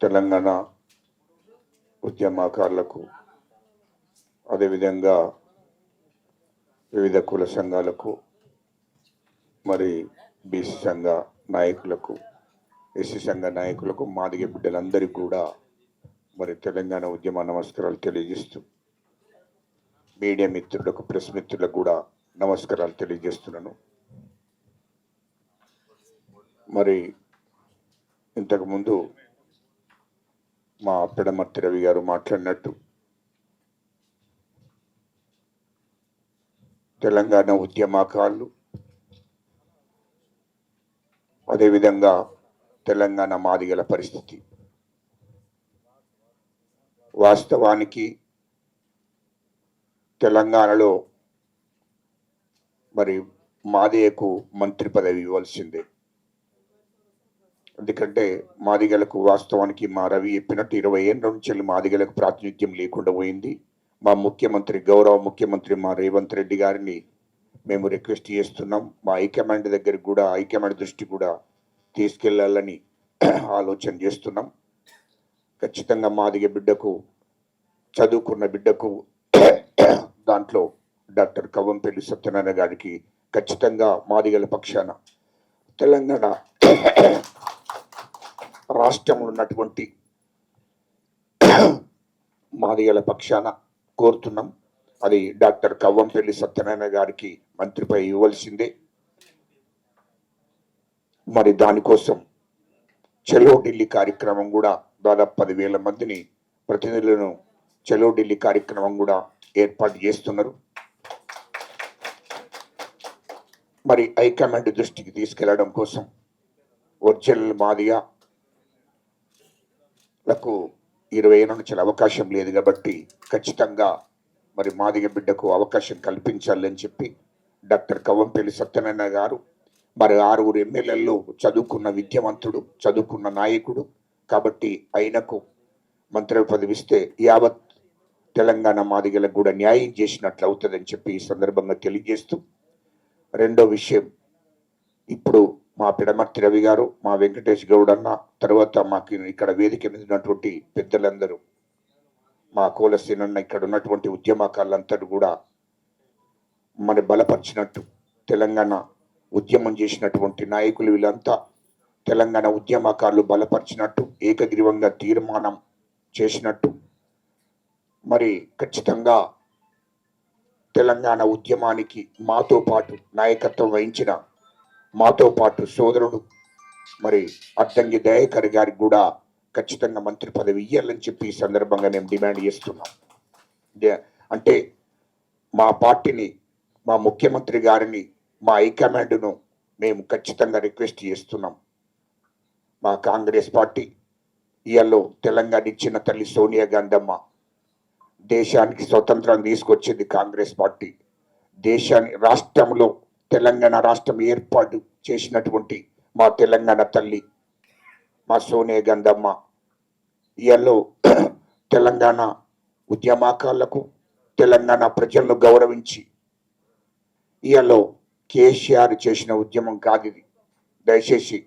తెలంగాణ ఉద్యమకారులకు అదేవిధంగా వివిధ కుల సంఘాలకు మరి బీసీ సంఘ నాయకులకు ఎస్సీ సంఘ నాయకులకు మాదిగ బిడ్డలందరికీ కూడా మరి తెలంగాణ ఉద్యమ నమస్కారాలు తెలియజేస్తూ మీడియా మిత్రులకు ప్రెస్ మిత్రులకు కూడా నమస్కారాలు తెలియజేస్తున్నాను. మరి ఇంతకుముందు మా పిడమర్తి రవి గారు మాట్లాడినట్టు తెలంగాణ ఉద్యమకారులు అదేవిధంగా తెలంగాణ మాదిగల పరిస్థితి వాస్తవానికి తెలంగాణలో మరి మాదిగకు మంత్రి పదవి ఇవ్వాల్సిందే. ఎందుకంటే మాదిగలకు వాస్తవానికి మా రవి చెప్పినట్టు 20 ఏళ్ళ నుంచి మాదిగలకు ప్రాతినిధ్యం లేకుండా పోయింది. మా ముఖ్యమంత్రి గౌరవ ముఖ్యమంత్రి మా రేవంత్ రెడ్డి గారిని మేము రిక్వెస్ట్ చేస్తున్నాం. మా హైకమాండ్ దగ్గరికి కూడా హైకమాండ్ దృష్టి కూడా తీసుకెళ్లాలని ఆలోచన చేస్తున్నాం. ఖచ్చితంగా మాదిగ బిడ్డకు చదువుకున్న బిడ్డకు దాంట్లో డాక్టర్ కవ్వంపల్లి సత్యనారాయణ గారికి ఖచ్చితంగా మాదిగల పక్షాన తెలంగాణ రాష్ట్రంలో ఉన్నటువంటి మాదిగల పక్షాన కోరుతున్నాం. అది డాక్టర్ కవ్వంపల్లి సత్యనారాయణ గారికి మంత్రిపై ఇవ్వాల్సిందే. మరి దానికోసం చలో ఢిల్లీ కార్యక్రమం కూడా దాదాపు 10,000 మందిని ప్రతినిధులను చలో ఢిల్లీ కార్యక్రమం కూడా ఏర్పాటు చేస్తున్నారు. మరి హైకమాండ్ దృష్టికి తీసుకెళ్లడం కోసం ఒరిజినల్ మాదిగా లకు 20 ఏళ్ళ నుంచి అవకాశం లేదు కాబట్టి ఖచ్చితంగా మరి మాదిగ బిడ్డకు అవకాశం కల్పించాలని చెప్పి డాక్టర్ కవ్వంపల్లి సత్యనారాయణ గారు మరి 6 ఎమ్మెల్యేల్లో చదువుకున్న విద్యావంతుడు, చదువుకున్న నాయకుడు కాబట్టి ఆయనకు మంత్రి పదవి ఇస్తే యావత్ తెలంగాణ మాదిగలకు కూడా న్యాయం చేసినట్లు అవుతుందని చెప్పి ఈ సందర్భంగా తెలియజేస్తూ, రెండో విషయం, ఇప్పుడు మా పిడమర్తి రవి గారు, మా వెంకటేష్ గౌడ్ అన్న, తర్వాత మాకు ఇక్కడ వేదిక మీద ఉన్నటువంటి పెద్దలందరూ, మా కోలసీనన్న, ఇక్కడ ఉన్నటువంటి ఉద్యమకారులందరూ కూడా మన బలపరిచినట్టు, తెలంగాణ ఉద్యమం చేసినటువంటి నాయకులు వీళ్ళంతా తెలంగాణ ఉద్యమకారులు బలపరిచినట్టు, ఏకగ్రీవంగా తీర్మానం చేసినట్టు, మరి ఖచ్చితంగా తెలంగాణ ఉద్యమానికి మాతో పాటు నాయకత్వం వహించిన మాతో పాటు సోదరుడు మరి అద్దంకి దయాకర్ గారికి కూడా ఖచ్చితంగా మంత్రి పదవి ఇయ్యాలని చెప్పి ఈ సందర్భంగా మేము డిమాండ్ చేస్తున్నాం. అంటే మా పార్టీని, మా ముఖ్యమంత్రి గారిని, మా హైకమాండ్ను మేము ఖచ్చితంగా రిక్వెస్ట్ చేస్తున్నాం. మా కాంగ్రెస్ పార్టీ ఇయాల్లో తెలంగాణ ఇచ్చిన తల్లి సోనియా గాంధీ దేశానికి స్వతంత్రం తీసుకొచ్చింది కాంగ్రెస్ పార్టీ. రాష్ట్రంలో తెలంగాణ రాష్ట్రం ఏర్పాటు చేసినటువంటి మా తెలంగాణ తల్లి మా సోనియా గాంధీ ఇయాల్లో తెలంగాణ ఉద్యమకారులకు, తెలంగాణ ప్రజలను గౌరవించి ఇయాల్లో కేసీఆర్ చేసిన ఉద్యమం కాదు ఇది. దయచేసి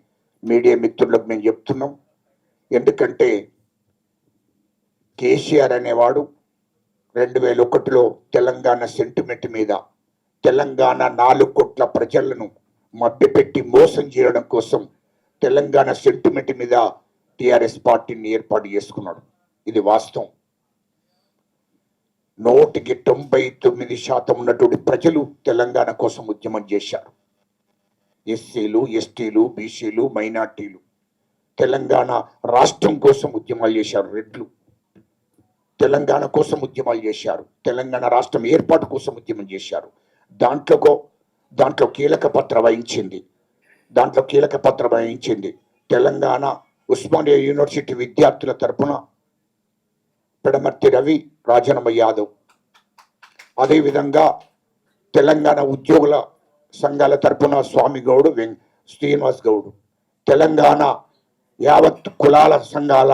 మీడియా మిత్రులకు మేము చెప్తున్నాం. ఎందుకంటే కేసీఆర్ అనేవాడు 2001లో తెలంగాణ సెంటిమెంట్ మీద తెలంగాణ 4 కోట్ల ప్రజలను మభ్యపెట్టి మోసం చేయడం కోసం తెలంగాణ సెంటిమెంట్ మీద టిఆర్ఎస్ పార్టీని ఏర్పాటు చేసుకున్నాడు. ఇది వాస్తవం. 99% ఉన్నటువంటి ప్రజలు తెలంగాణ కోసం ఉద్యమం చేశారు. ఎస్సీలు, ఎస్టీలు, బీసీలు, మైనార్టీలు తెలంగాణ రాష్ట్రం కోసం ఉద్యమాలు చేశారు. రెడ్లు తెలంగాణ కోసం ఉద్యమాలు చేశారు. తెలంగాణ రాష్ట్రం ఏర్పాటు కోసం ఉద్యమం చేశారు. దాంట్లో కీలక పాత్ర వహించింది తెలంగాణ ఉస్మానియా యూనివర్సిటీ విద్యార్థుల తరపున పిడమర్తి రవి, రాజనమ్మ యాదవ్, అదేవిధంగా తెలంగాణ ఉద్యోగుల సంఘాల తరపున స్వామి గౌడ్, శ్రీనివాస్ గౌడ్, తెలంగాణ యావత్ కులాల సంఘాల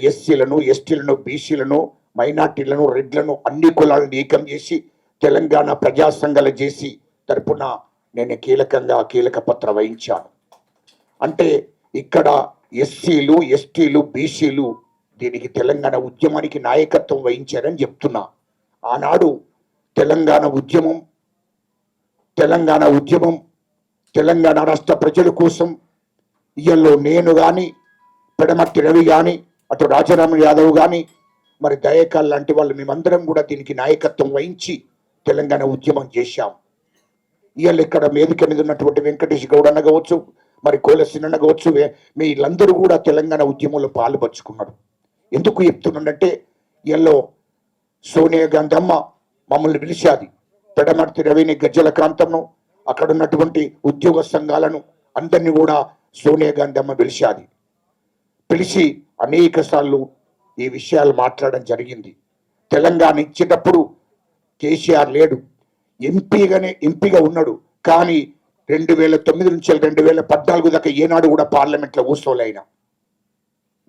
ఎస్సీలను, ఎస్టీలను, బీసీలను, మైనార్టీలను, రెడ్లను, అన్ని కులాలను ఏకం చేసి తెలంగాణ ప్రజా సంఘాల చేసి తరపున నేను కీలక పత్ర వహించాను. అంటే ఇక్కడ ఎస్సీలు, ఎస్టీలు, బీసీలు దీనికి తెలంగాణ ఉద్యమానికి నాయకత్వం వహించారని చెప్తున్నా. ఆనాడు తెలంగాణ ఉద్యమం తెలంగాణ రాష్ట్ర ప్రజల కోసం ఇయ్యల్లో నేను కానీ, పెడమర్తి రవి కానీ, అటు రాజారామ యాదవ్ కానీ, మరి దయాకర్ లాంటి వాళ్ళు మేమందరం కూడా దీనికి నాయకత్వం వహించి తెలంగాణ ఉద్యమం చేశాం. ఇవాళ ఇక్కడ వేదిక మీద ఉన్నటువంటి వెంకటేష్ గౌడ్ అన్న కావచ్చు, మరి కోలసిన్ అన్న కావచ్చు, వీళ్ళందరూ కూడా తెలంగాణ ఉద్యమంలో పాల్పంచుకున్నారు. ఎందుకు చెప్తున్నానంటే ఇవాళ సోనియా గాంధీ అమ్మ మమ్మల్ని పిలిచాది, పెడమర్తి రవిని, గజ్జల కాంతను, అక్కడ ఉన్నటువంటి ఉద్యోగ సంఘాలను అందరినీ కూడా సోనియా గాంధీ అమ్మ పిలిచి అనేక సార్లు ఈ విషయాలు మాట్లాడడం జరిగింది. తెలంగాణ ఇచ్చేటప్పుడు కేసీఆర్ లేడు, ఎంపీగా ఉన్నాడు. కానీ 2009 నుంచి 2014 దాకా ఏనాడు కూడా పార్లమెంట్లో కూర్చోలేయినా.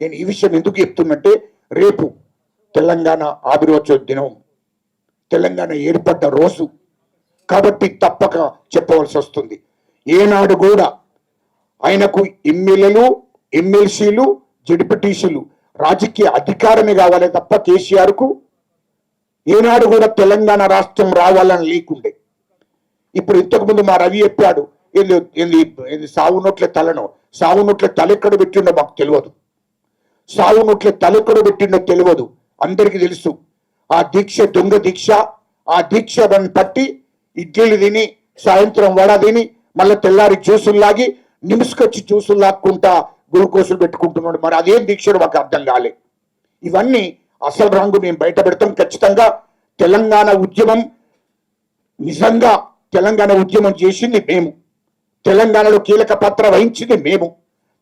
నేను ఈ విషయం ఎందుకు చెప్తున్నట్టే, రేపు తెలంగాణ ఆవిర్భావ దినం, తెలంగాణ ఏర్పడ్డ రోజు కాబట్టి తప్పక చెప్పవలసి వస్తుంది. ఏనాడు కూడా ఆయనకు ఎమ్మెల్యేలు, ఎమ్మెల్సీలు, జడ్పీటీసీలు రాజకీయ అధికారమే కావాలి తప్ప కేసీఆర్కు ఏనాడు కూడా తెలంగాణ రాష్ట్రం రావాలని లేకుండే. ఇప్పుడు ఇంతకుముందు మా రవి చెప్పాడు, సావు నోట్ల తల ఎక్కడ పెట్టిండో మాకు తెలియదు. సావు నోట్ల తల ఎక్కడ పెట్టిండో తెలియదు, అందరికీ తెలుసు. ఆ దీక్ష దొంగ దీక్ష. ఆ దీక్షను పట్టి ఇడ్లీలు తిని, సాయంత్రం వడ తిని, మళ్ళీ తెల్లారి జ్యూసులు లాగి, నిమిషకొచ్చి జ్యూసులు లాక్కుంటా గ్లూకోజులు పెట్టుకుంటున్నాడు. మరి అదేం దీక్షలు మాకు అర్థం కాలే. ఇవన్నీ అసలు రంగు మేము బయట పెడతాం ఖచ్చితంగా. తెలంగాణ ఉద్యమం నిజంగా తెలంగాణ ఉద్యమం చేసింది మేము, తెలంగాణలో కీలక పాత్ర వహించింది మేము.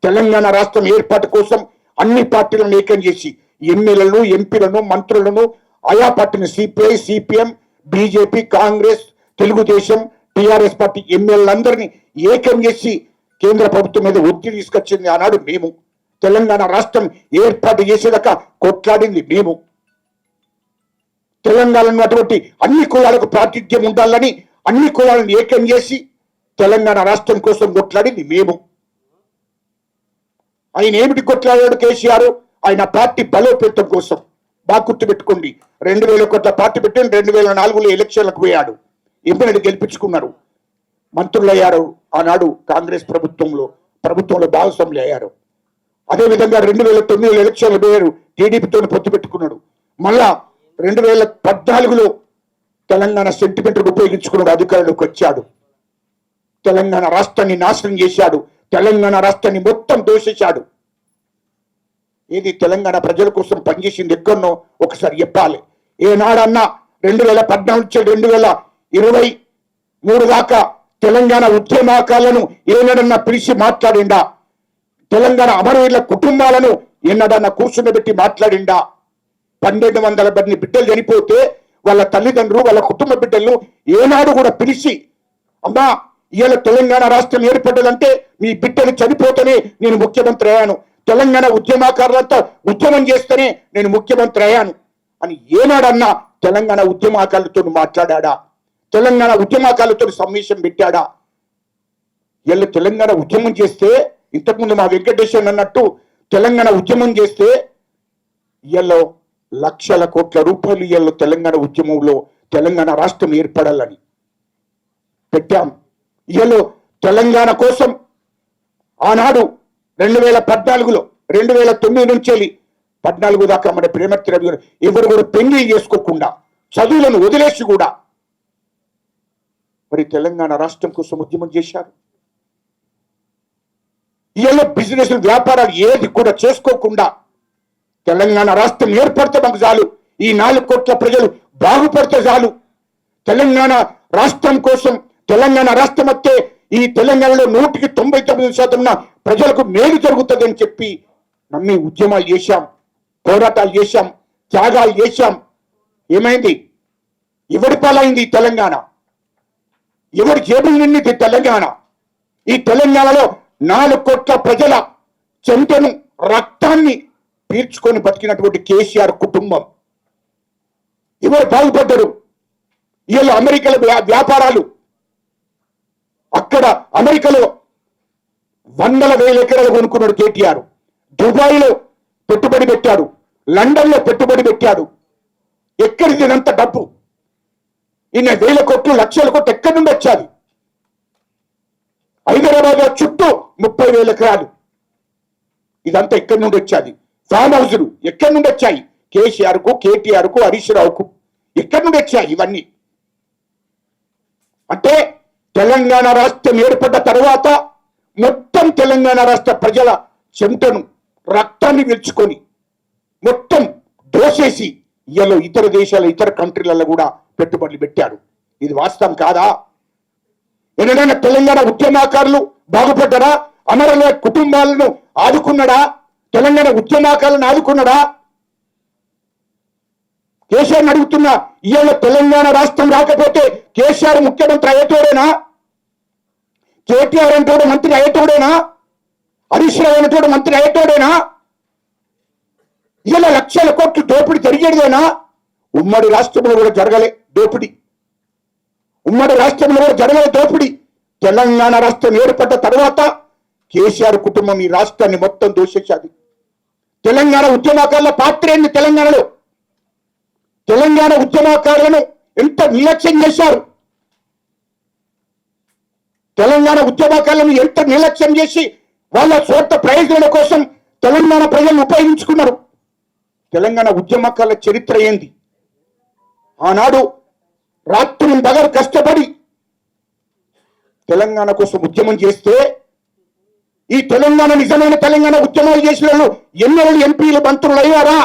తెలంగాణ రాష్ట్రం ఏర్పాటు కోసం అన్ని పార్టీలను ఏకం చేసి ఎమ్మెల్యేలను, ఎంపీలను, మంత్రులను, ఆయా పార్టీని CPI, CPM, BJP, Congress, Telugu Desam, TRS party ఎమ్మెల్యేలందరినీ ఏకం చేసి కేంద్ర ప్రభుత్వం మీద ఒత్తిడి తీసుకొచ్చింది ఆనాడు మేము. తెలంగాణ రాష్ట్రం ఏర్పాటు చేసేదాకా కొట్లాడింది మేము. తెలంగాణలో అటువంటి అన్ని కులాలకు ప్రాతినిధ్యం ఉండాలని అన్ని కులాలను ఏకం చేసి తెలంగాణ రాష్ట్రం కోసం కొట్లాడింది మేము. ఆయన ఏమిటి కొట్లాడాడు కేసీఆర్? ఆయన పార్టీ బలోపేతం కోసం. బాగా గుర్తుపెట్టుకోండి, 2000 కోట్ల పార్టీ పెట్టి 2004లో ఎలక్షన్లకు పోయాడు, ఎమ్మెల్యేలు గెలిపించుకున్నారు, మంత్రులు అయ్యారు. ఆనాడు కాంగ్రెస్ ప్రభుత్వంలో భాగస్వాములు అయ్యారు. అదేవిధంగా 2009 ఎలక్షన్లు పోయారు, టీడీపీతో పొత్తు పెట్టుకున్నాడు. మళ్ళా 2014లో తెలంగాణ సెంటిమెంట్ ఉపయోగించుకున్నాడు, అధికారంలోకి వచ్చాడు. తెలంగాణ రాష్ట్రాన్ని నాశనం చేశాడు, తెలంగాణ రాష్ట్రాన్ని మొత్తం దోషించాడు. ఏది తెలంగాణ ప్రజల కోసం పనిచేసింది ఎక్కడనో ఒకసారి చెప్పాలి. ఏనాడన్నా 2014 నుంచి 2023 దాకా తెలంగాణ ఉద్యమకాలను ఏనాడన్నా పిలిచి మాట్లాడిండా? తెలంగాణ అమరవీరుల కుటుంబాలను ఎన్నడన్నా కూర్చుండబెట్టి మాట్లాడిండా? 1200 బిడ్డలు చనిపోతే వాళ్ళ తల్లిదండ్రులు, వాళ్ళ కుటుంబ బిడ్డలను ఏనాడు కూడా పిలిచి, అమ్మా ఇవాళ తెలంగాణ రాష్ట్రం ఏర్పడ్డదంటే మీ బిడ్డలు చనిపోతేనే నేను ముఖ్యమంత్రి అయ్యాను, తెలంగాణ ఉద్యమకారులతో ఉద్యమం చేస్తేనే నేను ముఖ్యమంత్రి అయ్యాను అని ఏనాడన్నా తెలంగాణ ఉద్యమకారులతో మాట్లాడా? తెలంగాణ ఉద్యమకారులతో సమావేశం పెట్టాడా? వీళ్ళు తెలంగాణ ఉద్యమం చేస్తే, ఇంతకుముందు మా వెంకటేశ్వర అన్నట్టు తెలంగాణ ఉద్యమం చేస్తే వీళ్ళు లక్షల కోట్ల రూపాయలు వీళ్ళు తెలంగాణ ఉద్యమంలో తెలంగాణ రాష్ట్రం ఏర్పడాలని పెట్టాం. వీళ్ళు తెలంగాణ కోసం ఆనాడు 2014లో 2009 నుంచి 14 దాకా మన ప్రేమర్తి రవి గారు ఎవరు కూడా పెళ్లి చేసుకోకుండా చదువులను వదిలేసి కూడా మరి తెలంగాణ రాష్ట్రం కోసం ఉద్యమం చేశారు. వీళ్ళు బిజినెస్, వ్యాపారాలు ఏది కూడా చేసుకోకుండా తెలంగాణ రాష్ట్రం ఏర్పడితే మాకు చాలు, ఈ 4 కోట్ల ప్రజలు బాగుపడితే చాలు, తెలంగాణ రాష్ట్రం కోసం, తెలంగాణ రాష్ట్రం వస్తే ఈ తెలంగాణలో 99% ప్రజలకు మేలు జరుగుతుంది అని చెప్పి నమ్మి ఉద్యమాలు చేశాం, పోరాటాలు చేశాం, త్యాగాలు చేశాం. ఏమైంది? ఎవరి పాలైంది తెలంగాణ? ఎవరి జేబులు నిండింది తెలంగాణ? ఈ తెలంగాణలో 4 కోట్ల ప్రజల చెంతను, రక్తాన్ని పీల్చుకొని బతికినటువంటి కేసీఆర్ కుటుంబం ఎవరు బాగుపడ్డారు? వీళ్ళు అమెరికాలో వ్యాపారాలు, అక్కడ అమెరికాలో 100,000 ఎకరాలు కొనుక్కున్నాడు కేటీఆర్. దుబాయ్లో పెట్టుబడి పెట్టాడు, లండన్లో పెట్టుబడి పెట్టాడు. ఎక్కడిది ఇదంత డబ్బు? ఇన్న వేల కోట్లు లక్షల కోట్లు ఎక్కడి నుండి వచ్చాది? హైదరాబాద్ చుట్టూ 30,000 ఎకరాలు, ఇదంతా ఎక్కడి నుండి వచ్చాది? ఫామ్ హౌజులు ఎక్కడి నుండి వచ్చాయి? కేసీఆర్కు, కేటీఆర్కు, హరీష్ రావుకు ఎక్కడి నుండి వచ్చాయి ఇవన్నీ? అంటే తెలంగాణ రాష్ట్రం ఏర్పడ్డ తర్వాత మొత్తం తెలంగాణ రాష్ట్ర ప్రజల చెమటను, రక్తాన్ని పీల్చుకొని మొత్తం దోసేసి ఇవాళ ఇతర దేశాల, ఇతర కంట్రీలలో కూడా పెట్టుబడులు పెట్టాడు. ఇది వాస్తవం కాదా? ఎన్నడైనా తెలంగాణ ఉద్యమకారులు బాగుపడ్డారా? అమరుల కుటుంబాలను ఆదుకున్నాడా? తెలంగాణ ఉద్యమకారులను ఆదుకున్నాడా? కేసీఆర్ అడుగుతున్నా, ఇవాళ తెలంగాణ రాష్ట్రం రాకపోతే కేసీఆర్ ముఖ్యమంత్రి అయ్యేటోడేనా? కేటీఆర్ అంటోడు మంత్రి అయ్యేటోడేనా? హరీష్ రావు అనేటోడు మంత్రి అయ్యేటోడేనా? ఇలా లక్షల కోట్లు దోపిడీ జరిగేదేనా? ఉమ్మడి రాష్ట్రంలో కూడా జరగలే దోపిడీ. ఉమ్మడి రాష్ట్రంలో కూడా జరగలే దోపిడీ. తెలంగాణ రాష్ట్రం ఏర్పడ్డ తర్వాత కేసీఆర్ కుటుంబం ఈ రాష్ట్రాన్ని మొత్తం దోషించాది. తెలంగాణ ఉద్యమకారుల పాత్ర ఏంది? తెలంగాణలో తెలంగాణ ఉద్యమకారులను ఎంత నిర్లక్ష్యం చేశారు? తెలంగాణ ఉద్యమకారులను ఎంత నిర్లక్ష్యం చేసి వాళ్ళ స్వార్థ ప్రయోజనాల కోసం తెలంగాణ ప్రజలను ఉపయోగించుకున్నారు. తెలంగాణ ఉద్యమకారుల చరిత్ర ఏంది? ఆనాడు రాత్రి పగలు కష్టపడి తెలంగాణ కోసం ఉద్యమం చేస్తే ఈ తెలంగాణ నిజమైన తెలంగాణ ఉద్యమాలు చేసిన వాళ్ళు ఎన్నెళ్ళు ఎంపీలు, మంత్రులు అయ్యారా?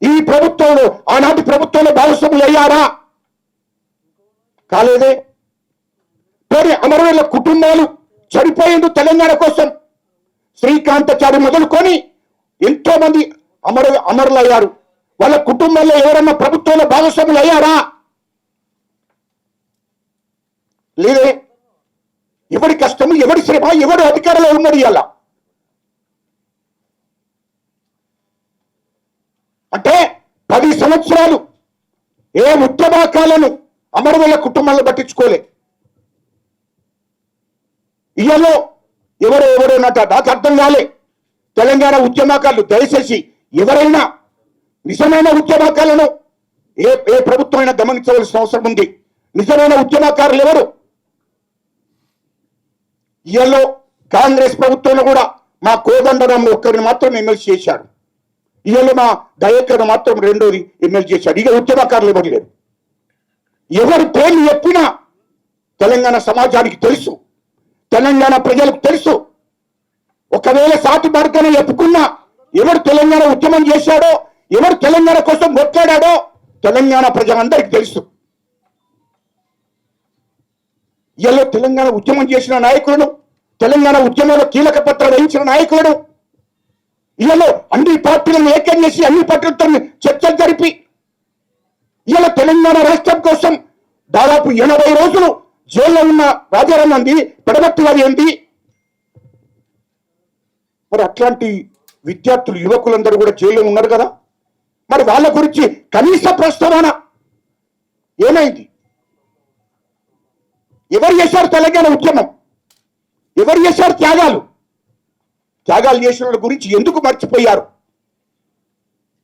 ఈ ప్రభుత్వంలో, ఆనాటి ప్రభుత్వంలో భాగస్వాములు అయ్యారా? కాలేదే. మరి అమరవీరుల కుటుంబాలు చనిపోయింది తెలంగాణ కోసం. శ్రీకాంతాచారి మొదలుకొని ఎంతో మంది అమరులు అయ్యారు. వాళ్ళ కుటుంబాల్లో ఎవరన్నా ప్రభుత్వంలో భాగస్వాములు అయ్యారా? లేదే. ఎవరి కష్టము, ఎవరి శ్రమ, ఎవరు అధికారంలో ఉన్నది ఇలా? అంటే 10 సంవత్సరాలు ఏ ఉద్యమకాలను అమరవీరుల కుటుంబాలను పట్టించుకోలే. ఇయ్యలో ఎవరో నాకు అర్థం కాలే. తెలంగాణ ఉద్యమకారులు దయచేసి ఎవరైనా నిజమైన ఉద్యమకారులను ఏ ప్రభుత్వమైనా గమనించవలసిన అవసరం ఉంది. నిజమైన ఉద్యమకారులు ఎవరు? ఇయ్యలో కాంగ్రెస్ ప్రభుత్వంలో కూడా మా కోదండరాం ఒక్కరిని మాత్రం ఎమ్మెల్సీ చేశాడు. ఇయ్యలో మా దయాకర్ మాత్రం రెండోది ఎమ్మెల్సీ చేశాడు. ఇక ఉద్యమకారులు ఎవరు లేరు. ఎవరి పేర్లు చెప్పినా తెలంగాణ సమాజానికి తెలుసు, తెలంగాణ ప్రజలకు తెలుసు. ఒకవేళ సాటి మార్గాన్ని చెప్పుకున్నా ఎవరు తెలంగాణ ఉద్యమం చేశాడో, ఎవరు తెలంగాణ కోసం కొట్లాడాడో తెలంగాణ ప్రజలందరికీ తెలుసు. ఇలా తెలంగాణ ఉద్యమం చేసిన నాయకులను, తెలంగాణ ఉద్యమంలో కీలక పాత్ర వహించిన నాయకులను ఇలా అన్ని పార్టీలను ఏకం చేసి అన్ని పార్టీలతో చర్చలు జరిపి ఇలా తెలంగాణ రాష్ట్రం కోసం దాదాపు 80 రోజులు జైల్లో ఉన్న రాజారాం గాంధీ పెడబెట్టువాది ఏంటి? మరి అట్లాంటి విద్యార్థులు, యువకులందరూ కూడా జైల్లో ఉన్నారు కదా. మరి వాళ్ళ గురించి కనీస ప్రస్తావన ఏమైంది? ఎవరు చేశారు తెలంగాణ ఉద్యమం? ఎవరు చేశారు త్యాగాలు చేసిన వాళ్ళ గురించి ఎందుకు మర్చిపోయారు?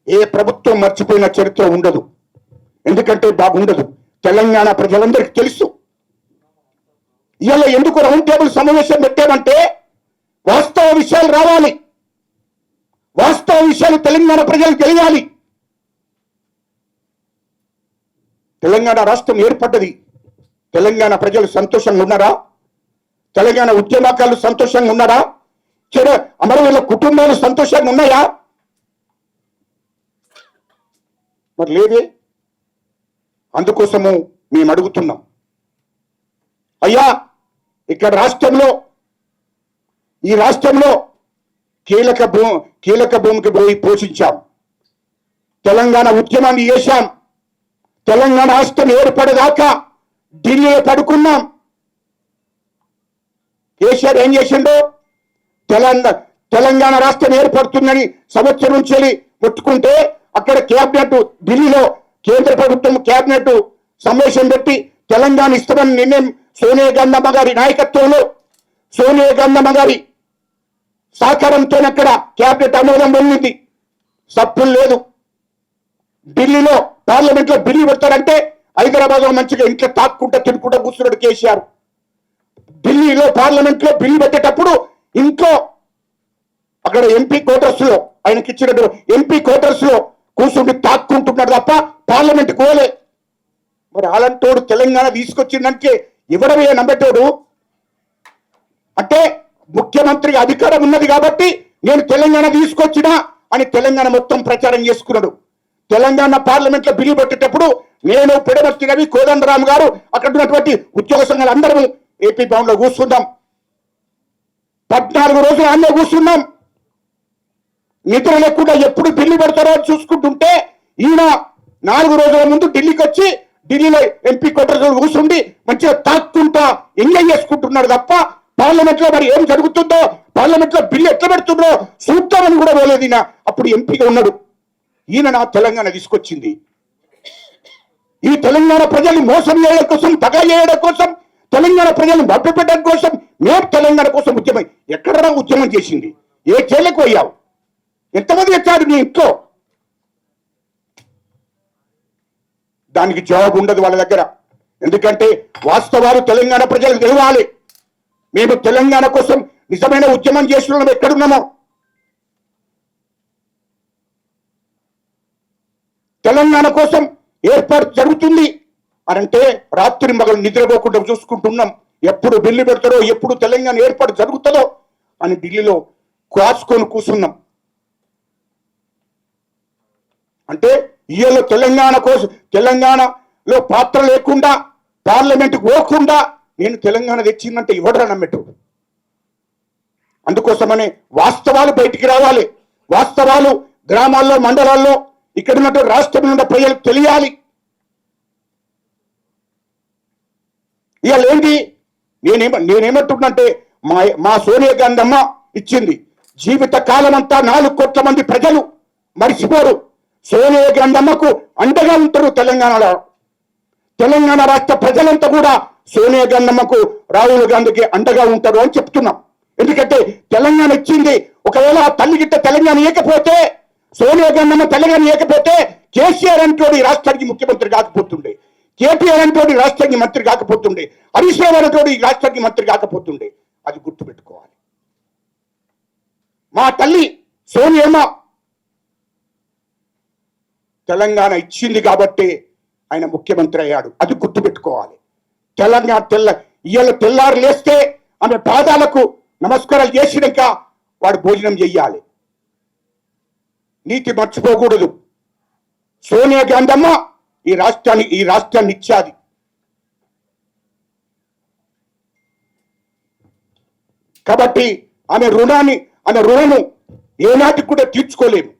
ఏ ప్రభుత్వం మర్చిపోయిన చరిత్ర ఉండదు. ఎందుకంటే బాగుండదు. తెలంగాణ ప్రజలందరికీ తెలుసు. ఇవాళ ఎందుకు రౌండ్ టేబుల్ సమావేశం పెట్టామంటే వాస్తవ విషయాలు రావాలి, వాస్తవ విషయాలు తెలంగాణ ప్రజలకు తెలియాలి. తెలంగాణ రాష్ట్రం ఏర్పడ్డది. తెలంగాణ ప్రజలు సంతోషంగా ఉన్నారా? తెలంగాణ ఉద్యమకారులు సంతోషంగా ఉన్నారా? అమరవీరుల కుటుంబాలు సంతోషంగా ఉన్నాయా? మరి లేదే. అందుకోసము మేము అడుగుతున్నాం, అయ్యా ఇక్కడ ఈ రాష్ట్రంలో కీలక భూమికి పోయి పోషించాం. తెలంగాణ ఉద్యమాన్ని చేశాం. తెలంగాణ రాష్ట్రం ఏర్పడేదాకా ఢిల్లీలో పడుకున్నాం. కేసీఆర్ ఏం చేసిండో, తెలంగాణ రాష్ట్రం ఏర్పడుతుందని సంవత్సరం నుంచి ముట్టుకుంటే అక్కడ క్యాబినెట్, ఢిల్లీలో కేంద్ర ప్రభుత్వం క్యాబినెట్ సమావేశం పెట్టి తెలంగాణ ఇస్తామని నిర్ణయం సోనియా గాంధీ గారి నాయకత్వంలో, సోనియా గాంధీ గారి సహకారంతో అక్కడ క్యాబినెట్ ఆమోదం పొందింది. సప్పులు లేదు. ఢిల్లీలో పార్లమెంట్ లో బిల్లు పెడతారంటే హైదరాబాద్ లో మంచిగా ఇంట్లో తాక్కుంటా తినుకుంటా కూర్చున్నాడు కేసీఆర్. ఢిల్లీలో పార్లమెంట్ లో బిల్లు పెట్టేటప్పుడు ఇంట్లో అక్కడ ఎంపీ క్వార్టర్స్ లో ఆయనకి ఇచ్చినట్టు ఎంపీ క్వార్టర్స్ లో కూర్చుండి తాక్కుంటున్నాడు తప్ప పార్లమెంట్ కోలే. మరి అలాంటోడు తెలంగాణ తీసుకొచ్చిందంటే ఎవడమే నమ్మేటోడు. అంటే ముఖ్యమంత్రికి అధికారం ఉన్నది కాబట్టి నేను తెలంగాణ తీసుకొచ్చినా అని తెలంగాణ మొత్తం ప్రచారం చేసుకున్నాడు. తెలంగాణ పార్లమెంట్ లో బిల్లు పెట్టేటప్పుడు నేను పిడమర్తి రవి కోదండరామ్ గారు అక్కడ ఉన్నటువంటి ఉద్యోగ సంఘాలు అందరూ ఏపీ భవన్ లో కూర్చున్నాం. 14 రోజులు ఆమె కూర్చున్నాం. నిద్ర లేకుండా ఎప్పుడు బిల్లు పెడతారో అని చూసుకుంటుంటే ఈయన 4 రోజుల ముందు ఢిల్లీకి వచ్చి ఢిల్లీలో ఎంపీ క్వార్టర్స్ కూర్చుండి మంచిగా తాక్కుంటా ఎంజాయ్ చేసుకుంటున్నాడు తప్ప పార్లమెంట్ లో మరి ఏం జరుగుతుందో, పార్లమెంట్ లో బిల్లు ఎట్లా పెడుతుందో చూద్దామని కూడా పోలేదు. ఈయన అప్పుడు ఎంపీగా ఉన్నాడు. ఈయన నా తెలంగాణ తీసుకొచ్చింది. ఈ తెలంగాణ ప్రజల్ని మోసం చేయడం కోసం, దగా చేయడం కోసం, తెలంగాణ ప్రజల్ని మభ్యపెట్టడం కోసం మేము తెలంగాణ కోసం ఉద్యమం. ఎక్కడరా ఉద్యమం చేసింది? ఏ జైలుకు పోయావు? ఎంతమంది వచ్చారు నీ ఇంట్లో? దానికి జవాబు ఉండదు వాళ్ళ దగ్గర. ఎందుకంటే వాస్తవాలు తెలంగాణ ప్రజలకు తెలవాలి. మేము తెలంగాణ కోసం నిజమైన ఉద్యమం చేస్తున్నాం. ఎక్కడున్నామో తెలంగాణ కోసం ఏర్పాటు జరుగుతుంది అనంటే రాత్రి మగలు నిద్రపోకుండా చూసుకుంటున్నాం. ఎప్పుడు బిల్లు పెడతారో, ఎప్పుడు తెలంగాణ ఏర్పాటు జరుగుతుందో అని ఢిల్లీలో కాచుకొని కూర్చున్నాం. అంటే ఈయన తెలంగాణ కోసం, తెలంగాణలో పాత్ర లేకుండా పార్లమెంట్కి పోకుండా నేను తెలంగాణ తెచ్చిందంటే ఎవడరా నమ్మేటు? అందుకోసమనే వాస్తవాలు బయటికి రావాలి. వాస్తవాలు గ్రామాల్లో, మండలాల్లో, ఇక్కడ ఉన్నటువంటి రాష్ట్రంలో ఉన్న ప్రజలకు తెలియాలి. ఇవాళ ఏంటి నేనేమంటున్నంటే మా సోనియా గాంధీ అమ్మ ఇచ్చింది. జీవిత కాలం అంతా 4 కోట్ల మంది ప్రజలు మర్చిపోరు. సోనియా గాంధీ అమ్మకు అండగా ఉంటారు తెలంగాణలో. తెలంగాణ రాష్ట్ర ప్రజలంతా కూడా సోనియా గాంధీ అమ్మకు, రాహుల్ గాంధీకి అండగా ఉంటారు అని చెప్తున్నాం. ఎందుకంటే తెలంగాణ ఇచ్చింది. ఒకవేళ ఆ తల్లి గిట్ట తెలంగాణ ఇవ్వకపోతే, సోనియా గాంధీ అమ్మ తెలంగాణ ఇవ్వకపోతే కేసీఆర్ అంటోడు ఈ రాష్ట్రానికి ముఖ్యమంత్రి కాకపోతుండే, కేటీఆర్ అంటోడు ఈ రాష్ట్రానికి మంత్రి కాకపోతుండే, హరీష్ రావు అంటోడు ఈ రాష్ట్రానికి మంత్రి కాకపోతుండే. అది గుర్తుపెట్టుకోవాలి. మా తల్లి సోనియమ్మ తెలంగాణ ఇచ్చింది కాబట్టి ఆయన ముఖ్యమంత్రి అయ్యాడు. అది గుర్తుపెట్టుకోవాలి. తెలంగాణ ఇవాళ తెల్లారు లేస్తే ఆమె పాదాలకు నమస్కారాలు చేసినాక వాడు భోజనం చెయ్యాలి. నీతి మర్చిపోకూడదు. సోనియా గాంధీ అమ్మ ఈ రాష్ట్రాన్ని ఇచ్చాది. కాబట్టి ఆమె రుణము ఏనాటికి కూడా తీర్చుకోలేము.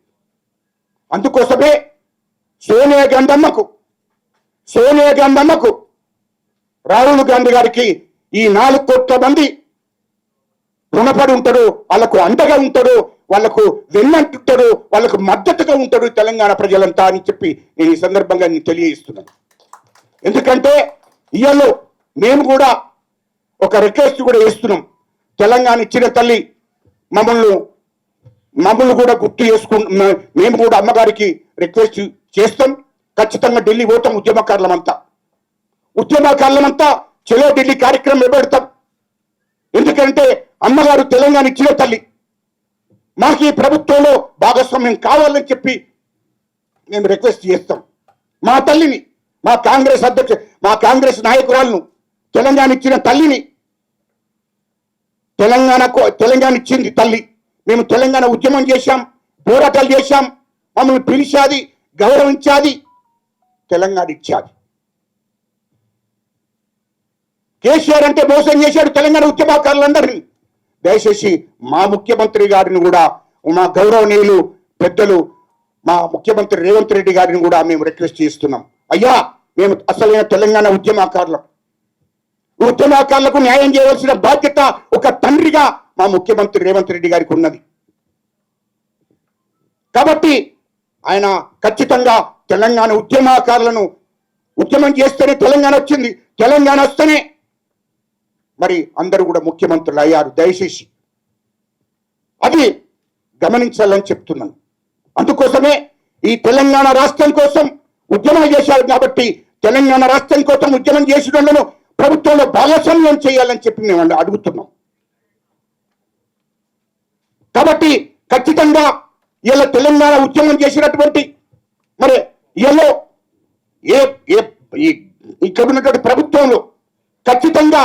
అందుకోసమే సోనియా గాంధీ అమ్మకు రాహుల్ గాంధీ గారికి ఈ 4 కోట్ల మంది రుణపడి ఉంటాడు. వాళ్ళకు అండగా ఉంటాడు, వాళ్లకు వెన్నంటుంటాడు, వాళ్లకు మద్దతుగా ఉంటాడు తెలంగాణ ప్రజలంతా అని చెప్పి నేను ఈ సందర్భంగా తెలియజేస్తున్నాను. ఎందుకంటే ఇవాళ మేము కూడా ఒక రిక్వెస్ట్ కూడా చేస్తున్నాం. తెలంగాణ ఇచ్చిన తల్లి మమ్మల్ని కూడా గుర్తు చేసుకుంటున్నాం. మేము కూడా అమ్మగారికి రిక్వెస్ట్ చేస్తాం. ఖచ్చితంగా ఢిల్లీ పోతాం. ఉద్యమకారులమంతా చలో ఢిల్లీ కార్యక్రమం పెడతాం. ఎందుకంటే అమ్మగారు తెలంగాణ ఇచ్చిన తల్లి. మాకు ఈ ప్రభుత్వంలో భాగస్వామ్యం కావాలని చెప్పి మేము రిక్వెస్ట్ చేస్తాం. మా తల్లిని, మా కాంగ్రెస్ నాయకురాలను, తెలంగాణ ఇచ్చిన తల్లిని, తెలంగాణ ఇచ్చింది తల్లి. మేము తెలంగాణ ఉద్యమం చేశాం, పోరాటాలు చేశాం, మమ్మల్ని పిలిచాది, గౌరవించాది, తెలంగాణ ఇచ్చాది. కేసీఆర్ అంటే మోసం చేశాడు తెలంగాణ ఉద్యమకారులందరినీ. దయచేసి మా ముఖ్యమంత్రి గారిని కూడా, మా గౌరవనీయులు పెద్దలు మా ముఖ్యమంత్రి రేవంత్ రెడ్డి గారిని కూడా మేము రిక్వెస్ట్ చేస్తున్నాం. అయ్యా, మేము అసలైన తెలంగాణ ఉద్యమకారులకు న్యాయం చేయవలసిన బాధ్యత ఒక తండ్రిగా మా ముఖ్యమంత్రి రేవంత్ రెడ్డి గారికి ఉన్నది. కాబట్టి ఆయన ఖచ్చితంగా తెలంగాణ ఉద్యమకారులను ఉద్యమం చేస్తేనే తెలంగాణ వచ్చింది. తెలంగాణ వస్తేనే మరి అందరూ కూడా ముఖ్యమంత్రులు అయ్యారు. దయచేసి అది గమనించాలని చెప్తున్నాను. అందుకోసమే ఈ తెలంగాణ రాష్ట్రం కోసం ఉద్యమం చేశారు కాబట్టి తెలంగాణ రాష్ట్రం కోసం ఉద్యమం చేసిన ప్రభుత్వంలో భాగస్వామ్యం చేయాలని చెప్పి మేము అడుగుతున్నాం. కాబట్టి ఖచ్చితంగా ఇలా తెలంగాణ ఉద్యమం చేసినటువంటి మరి ఇలా ఇక్కడ ఉన్నటువంటి ప్రభుత్వంలో ఖచ్చితంగా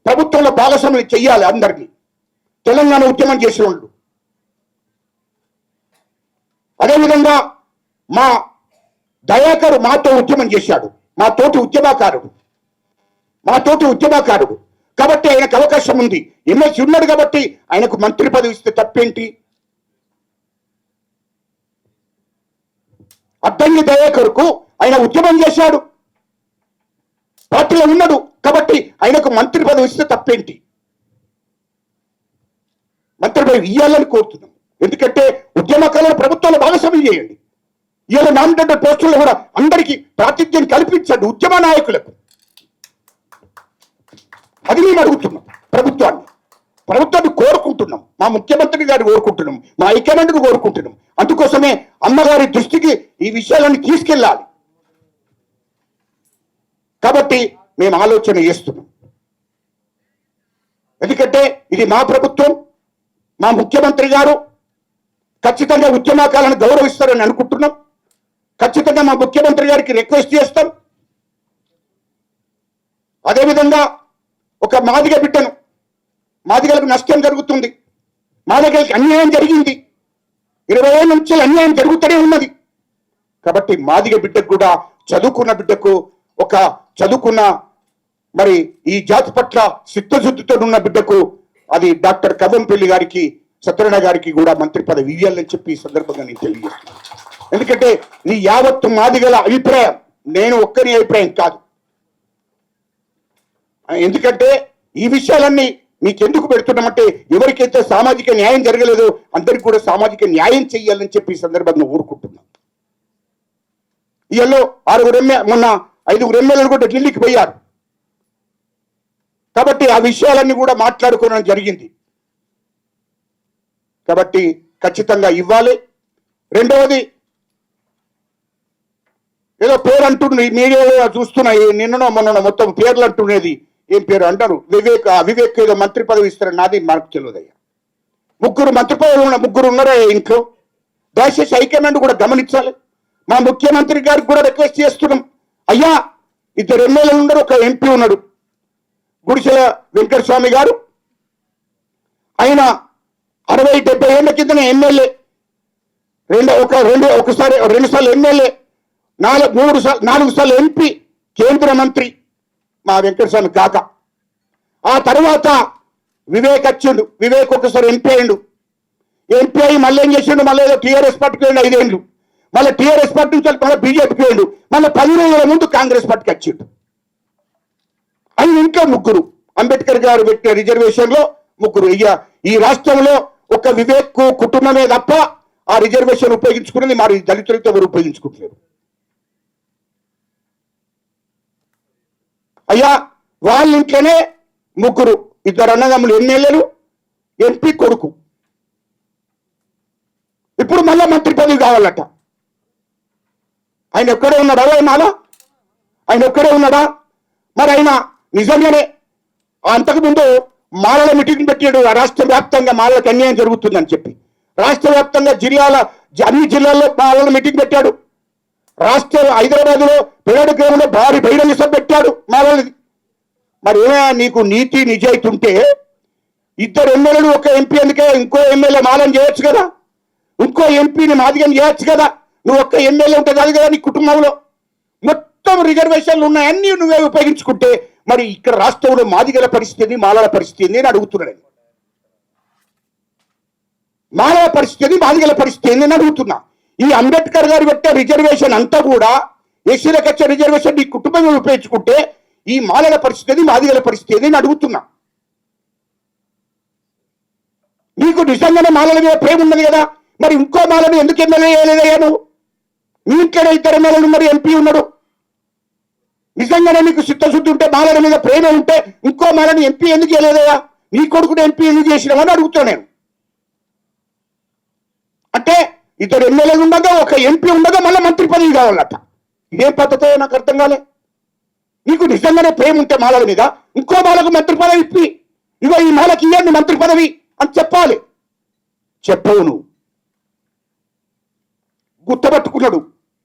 ప్రభుత్వంలో భాగస్వామ్యం చెయ్యాలి అందరినీ. తెలంగాణ ఉద్యమం చేసిన వాళ్ళు అదేవిధంగా మా దయాకర్ మాతో ఉద్యమం చేశాడు, మా తోటి ఉద్యమకారుడు కాబట్టి ఆయనకు అవకాశం ఉంది. ఎమ్మెల్సీ ఉన్నాడు కాబట్టి ఆయనకు మంత్రి పదవి ఇస్తే తప్పేంటి? అద్దంకి దయాకర్కు ఆయన ఉద్యమం చేశాడు, పార్టీలో ఉన్నాడు కాబట్టి ఆయనకు మంత్రి పదవి ఇస్తే తప్పేంటి? మంత్రి పదవి ఇవ్వాలని కోరుతున్నాం. ఎందుకంటే ఉద్యమకాలను ప్రభుత్వంలో భాగస్వామ్యం చేయండి. ఇవాళ నామినేటెడ్ పోస్టుల్లో కూడా అందరికీ ప్రాతినిధ్యం కల్పించండి ఉద్యమ నాయకులకు. అది మేము అడుగుతున్నాం ప్రభుత్వాన్ని కోరుకుంటున్నాం, మా ముఖ్యమంత్రి గారిని కోరుకుంటున్నాం, మా హైకమాండ్ని కోరుకుంటున్నాం. అందుకోసమే అమ్మగారి దృష్టికి ఈ విషయాలను తీసుకెళ్ళాలి కాబట్టి మేము ఆలోచన చేస్తున్నాం. ఎందుకంటే ఇది మా ప్రభుత్వం, మా ముఖ్యమంత్రి గారు ఖచ్చితంగా ఉద్యమకాలను గౌరవిస్తారని అనుకుంటున్నాం. ఖచ్చితంగా మా ముఖ్యమంత్రి గారికి రిక్వెస్ట్ చేస్తాం. అదేవిధంగా ఒక మాదిగ బిడ్డను, మాదిగలకు నష్టం జరుగుతుంది, మాదిగలకు అన్యాయం జరిగింది, 20 ఏళ్ళ నుంచి అన్యాయం జరుగుతూనే ఉన్నది. కాబట్టి మాదిగ బిడ్డకు కూడా చదువుకున్న బిడ్డకు ఒక చదువుకున్న మరి ఈ జాతి పట్ల సిద్ధశుద్ధితో ఉన్న బిడ్డకు అది డాక్టర్ కవ్వంపల్లి గారికి సత్యనారాయణ గారికి కూడా మంత్రి పదవి ఇవ్వాలని చెప్పి ఈ సందర్భంగా నేను తెలియజేస్తున్నాను. ఎందుకంటే నీ యావత్తు మాదిగల అభిప్రాయం, నేను ఒక్కరి అభిప్రాయం కాదు. ఎందుకంటే ఈ విషయాలన్నీ మీకు ఎందుకు పెడుతున్నామంటే ఎవరికైతే సామాజిక న్యాయం జరగలేదో అందరికి కూడా సామాజిక న్యాయం చేయాలని చెప్పి ఈ సందర్భంగా ఊరుకుంటున్నాం. ఇవాళ 5 ఎమ్మెల్యేలు కూడా ఢిల్లీకి పోయారు కాబట్టి ఆ విషయాలన్నీ కూడా మాట్లాడుకోవడం జరిగింది. కాబట్టి ఖచ్చితంగా ఇవ్వాలి. రెండవది ఏదో పేరు అంటుంది మీడియాలో చూస్తున్నాయి, నిన్ననో మొన్న మొత్తం పేర్లు అంటున్నది. ఏం పేరు అంటారు? అవివేక్ ఏదో మంత్రి పదవి ఇస్తారని నాది మనకు తెలియదయ్యా. 3 మంత్రి పదవులు 3 ఉన్నారా ఇంట్లో? దయచేసి హైకమాండ్ కూడా గమనించాలి. మా ముఖ్యమంత్రి గారికి కూడా రిక్వెస్ట్ చేస్తున్నాం, అయ్యా 2 ఎమ్మెల్యేలు ఉన్నారు, ఒక ఎంపీ ఉన్నాడు గుడిసెల వెంకటస్వామి గారు. ఆయన 60-70 ఏళ్ల కిందనే ఎమ్మెల్యే, 2 సార్లు ఎమ్మెల్యే, 4 సార్లు ఎంపీ, కేంద్ర మంత్రి మా వెంకటస్వామి కాక. ఆ తర్వాత వివేక్ వచ్చిండు, వివేక్ ఒకసారి ఎంపీ అయిండు, ఎంపీ అయ్యి మళ్ళీ ఏం చేసిండు, మళ్ళీ ఏదో టీఆర్ఎస్ పార్టీకి వెళ్ళి 5 ఏళ్ళు, మళ్ళీ టీఆర్ఎస్ పార్టీ నుంచి మళ్ళీ బీజేపీకి వెళ్ళి మళ్ళీ 10 ఏళ్ళ ముందు కాంగ్రెస్ పార్టీకి వచ్చిండు. ఆయన ఇంకా 3 అంబేద్కర్ గారు పెట్టిన రిజర్వేషన్ లో 3. ఈ రాష్ట్రంలో ఒక వివేక్ కుటుంబమే తప్ప ఆ రిజర్వేషన్ ఉపయోగించుకునేది మరి దళితులతో ఎవరు ఉపయోగించుకుంటున్నారు. అయ్యా వాళ్ళ ఇంట్లోనే 3, 2 అన్నదమ్ములు ఎమ్మెల్యేలు, ఎంపీ కొడుకు. ఇప్పుడు మళ్ళా మంత్రి పదవి కావాలట. ఆయన ఎక్కడే ఉన్నాడా? ఆయన ఎక్కడే ఉన్నాడా? మరి ఆయన నిజంగానే అంతకుముందు మాలల మీటింగ్ పెట్టాడు, రాష్ట్ర వ్యాప్తంగా మాలలకు అన్యాయం జరుగుతుందని చెప్పి. రాష్ట్ర వ్యాప్తంగా అన్ని జిల్లాల్లో మాలల మీటింగ్ పెట్టాడు. హైదరాబాద్ లో పేరడు గ్రామంలో భారీ బహిరంగ సభ పెట్టాడు మాలలది. మరి ఏమైనా నీకు నీతి నిజాయితీ ఉంటే 2 ఎమ్మెల్యేలు ఒక ఎంపీ ఎందుకే? ఇంకో ఎమ్మెల్యే మాలను చేయొచ్చు కదా, ఇంకో ఎంపీని మాదిగం చేయొచ్చు కదా. నువ్వు ఒక్క ఎమ్మెల్యే ఉంటే కాదు కదా నీ కుటుంబంలో. మొత్తం రిజర్వేషన్లు ఉన్నాయన్నీ నువ్వే ఉపయోగించుకుంటే మరి ఇక్కడ రాష్ట్రంలో మాదిగల పరిస్థితి, మాలల పరిస్థితి ఏంది అని అడుగుతున్నాను. మాలల పరిస్థితి, మాదిగల పరిస్థితి ఏంది అని అడుగుతున్నా. ఈ అంబేద్కర్ గారు పెట్టే రిజర్వేషన్ అంతా కూడా ఎస్సీలకు వచ్చే రిజర్వేషన్ నీ కుటుంబంలో ఉపయోగించుకుంటే ఈ మాలల పరిస్థితి, మాదిగల పరిస్థితి ఏంది అని అడుగుతున్నా. నీకు నిజంగానే మాలల మీద ప్రేమ ఉన్నది కదా, మరి ఇంకో మాలను ఎందుకు ఎమ్మెల్యే చేయలేదయ్యా నువ్వు? నీ ఇంట్లోనే 2 ఎమ్మెల్యేలు మరి ఎంపీ ఉన్నాడు. నిజంగానే నీకు చిత్తశుద్ధి ఉంటే, మాలల మీద ప్రేమ ఉంటే ఇంకో మాలని ఎంపీ ఎందుకు చేయలేదయ్యా? నీ కొడుకుని ఎంపీ ఎందుకు చేసినావని అడుగుతున్నా నేను. అంటే ఇద్దరు ఎమ్మెల్యేలు ఉండగా ఒక ఎంపీ ఉండగా మళ్ళీ మంత్రి పదవి కావాలట. ఇదేం పద్ధతి నాకు అర్థం కాలే. నీకు నిజంగానే ప్రేమ ఉంటే మాలల మీద ఇంకో మాలకు మంత్రి పదవి ఇప్పి ఇగో ఈ మాలకి ఇవ్వండి మంత్రి పదవి అని చెప్పాలి. చెప్పవు నువ్వు. గుర్తపట్టుకున్నాడు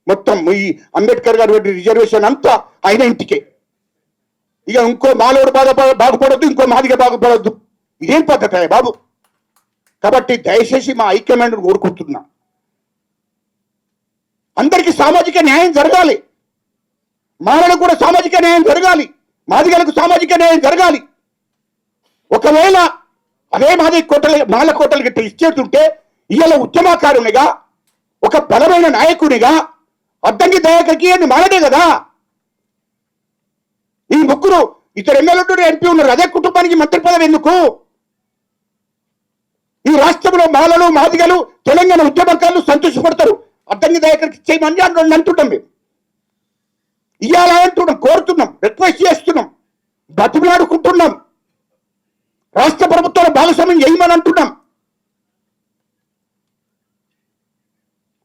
మొత్తం ఈ అంబేద్కర్ గారు రిజర్వేషన్ అంతా ఆయన ఇంటికే. ఇక ఇంకో మాలోడు బాగుపడద్దు, ఇంకో మాదిగా బాగుపడద్దు. ఇదేం పద్ధతి బాబు? కాబట్టి దయచేసి మా ఐక్యమైన కోరుకుంటున్నా, అందరికీ సామాజిక న్యాయం జరగాలి, మాలకు కూడా సామాజిక న్యాయం జరగాలి, మాదిగలకు సామాజిక న్యాయం జరగాలి. ఒకవేళ అదే మాల కోటలు గిట్ట ఇచ్చేస్తుంటే ఇవాళ ఉద్యమకారునిగా ఒక బలమైన నాయకునిగా అద్దంకి దయాకర్కి అని మారడే కదా. ఈ ముగ్గురు ఇద్దరు ఎమ్మెల్యేలు ఎంపీ ఉన్నారు, అదే కుటుంబానికి మంత్రి పదవి ఎందుకు? ఈ రాష్ట్రంలో మాలలు మాదిగలు తెలంగాణ ఉద్యమకారులు సంతోషపడతారు. అద్దంకి దయాకర్కి చేయమని అంటుంటాం. మేము ఇవాళ అంటున్నాం, కోరుతున్నాం, రిక్వెస్ట్ చేస్తున్నాం, బతిమలాడుకుంటున్నాం, రాష్ట్ర ప్రభుత్వాల భాగస్వామ్యం చేయమని అంటున్నాం.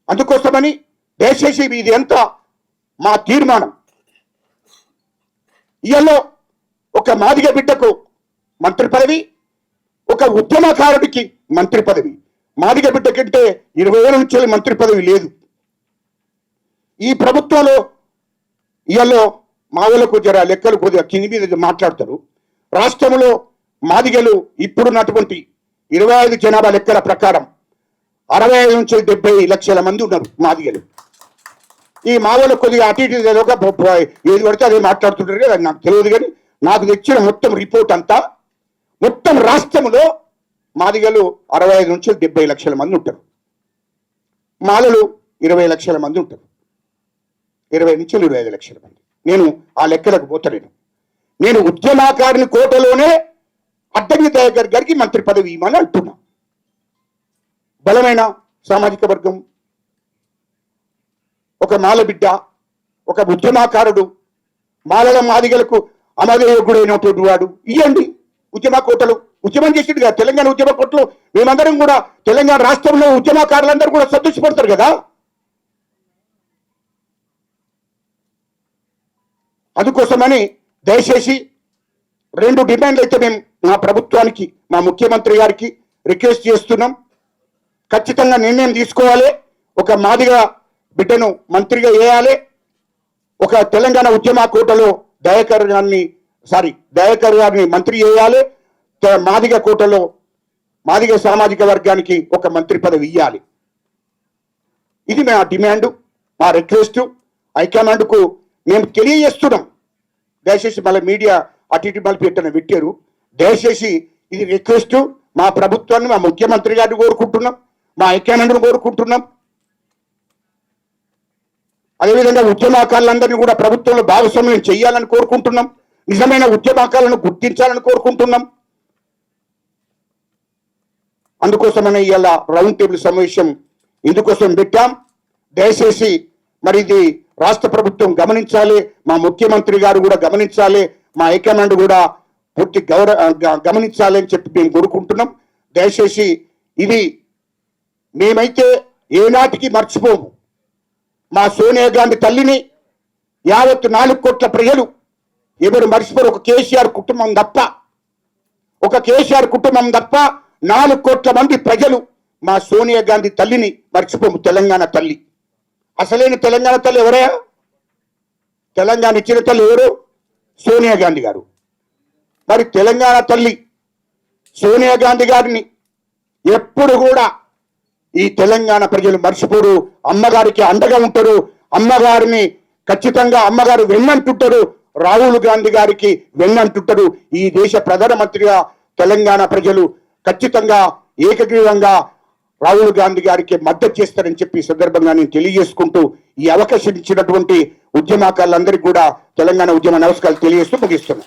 అందుకోసమని దయచేసి ఇది ఎంత మా తీర్మానం. ఇవాళ ఒక మాదిగ బిడ్డకు మంత్రి పదవి, ఒక ఉద్యమకారుడికి మంత్రి పదవి. మాదిగ బిడ్డ కంటే 20 ఏళ్ళ నుంచి మంత్రి పదవి లేదు. ఈ ప్రభుత్వంలో ఇవాళ మా వాళ్ళకు జర లెక్కలు కొద్దిగా కింది మీద మాట్లాడతారు. రాష్ట్రంలో మాదిగలు ఇప్పుడున్నటువంటి 25 జనాభా లెక్కల ప్రకారం 65 నుంచి 70 లక్షల మంది ఉన్నారు మాదిగలు. ఈ మావోళ్ళు కొద్దిగా అటు ఇటు ఏది పడితే అదే మాట్లాడుతుంటారు కదా, నాకు తెలియదు. కానీ నాకు తెచ్చిన మొత్తం రిపోర్ట్ అంతా మొత్తం రాష్ట్రంలో మాదిగలు 65 నుంచి 70 లక్షల మంది ఉంటారు, మాలలు 20 లక్షల మంది ఉంటారు, 20 నుంచి 25 లక్షల మంది. నేను ఆ లెక్కలకు పోతలేను. నేను ఉద్యమకారుని కోటలోనే అద్దంకి దయాకర్ గారికి మంత్రి పదవి ఇవ్వమని అంటున్నా. బలమైన సామాజిక వర్గం, ఒక మాల బిడ్డ, ఒక ఉద్యమకారుడు, మాలల మాదిగలకు అమరయోగుడైనటువంటి వాడు ఇవ్వండి ఉద్యమ కోటలు. ఉద్యమం చేసిండు కదా తెలంగాణ ఉద్యమ కోటలు. మేమందరం కూడా తెలంగాణ రాష్ట్రంలో ఉద్యమకారులందరూ కూడా సంతోషపడతారు కదా. అందుకోసమని దయచేసి 2 డిమాండ్లు అయితే మేము మా ప్రభుత్వానికి, మా ముఖ్యమంత్రి గారికి రిక్వెస్ట్ చేస్తున్నాం. ఖచ్చితంగా నిర్ణయం తీసుకోవాలి. ఒక మాదిగ బిడ్డను మంత్రిగా వేయాలి. ఒక తెలంగాణ ఉద్యమ కోటలో దయాకర్ గారిని మంత్రి చేయాలి. మాదిగ కోటలో మాదిగ సామాజిక వర్గానికి ఒక మంత్రి పదవి ఇవ్వాలి. ఇది మా డిమాండ్, మా రిక్వెస్ట్. హైకమాండ్కు మేము తెలియజేస్తున్నాం. దయచేసి మళ్ళీ మీడియా అటు ఇటు మళ్ళీ పెట్టారు. దయచేసి ఇది రిక్వెస్ట్. మా ప్రభుత్వాన్ని, మా ముఖ్యమంత్రి గారిని కోరుకుంటున్నాం, మా హైకమాండ్ను కోరుకుంటున్నాం. అదేవిధంగా ఉద్యమకారులందరినీ కూడా ప్రభుత్వంలో భాగస్వామ్యం చేయాలని కోరుకుంటున్నాం. నిజమైన ఉద్యమకారులను గుర్తించాలని కోరుకుంటున్నాం. అందుకోసమనే ఇవాళ రౌండ్ టేబుల్ సమావేశం ఇందుకోసం పెట్టాం. దయచేసి మరి ఇది రాష్ట్ర ప్రభుత్వం గమనించాలి, మా ముఖ్యమంత్రి గారు కూడా గమనించాలి, మా హైకమాండ్ కూడా పూర్తి గమనించాలి అని చెప్పి మేము కోరుకుంటున్నాం. దయచేసి ఇది మేమైతే ఏనాటికి మర్చిపోము. మా సోనియా గాంధీ తల్లిని యావత్ 4 కోట్ల ప్రజలు ఎవరు మర్చిపోరు. ఒక కేసీఆర్ కుటుంబం తప్ప 4 కోట్ల మంది ప్రజలు మా సోనియా గాంధీ తల్లిని మర్చిపోము. తెలంగాణ తల్లి, అసలైన తెలంగాణ తల్లి ఎవరయ్యా? తెలంగాణ ఇచ్చిన తల్లి ఎవరు? సోనియా గాంధీ గారు. మరి తెలంగాణ తల్లి సోనియా గాంధీ గారిని ఎప్పుడు కూడా ఈ తెలంగాణ ప్రజలు మర్చిపోరు. అమ్మగారికి అండగా ఉంటారు. అమ్మగారిని ఖచ్చితంగా అమ్మగారు వెన్నంటుంటారు. రాహుల్ గాంధీ గారికి వెన్నంటుంటారు. ఈ దేశ ప్రధానమంత్రిగా తెలంగాణ ప్రజలు ఖచ్చితంగా ఏకగ్రీవంగా రాహుల్ గాంధీ గారికి మద్దతు చేస్తారని చెప్పి సందర్భంగా నేను తెలియజేసుకుంటూ ఈ అవకాశం ఇచ్చినటువంటి ఉద్యమకారులందరికీ కూడా తెలంగాణ ఉద్యమ నమస్కారాలు తెలియజేస్తూ ముగిస్తున్నాను.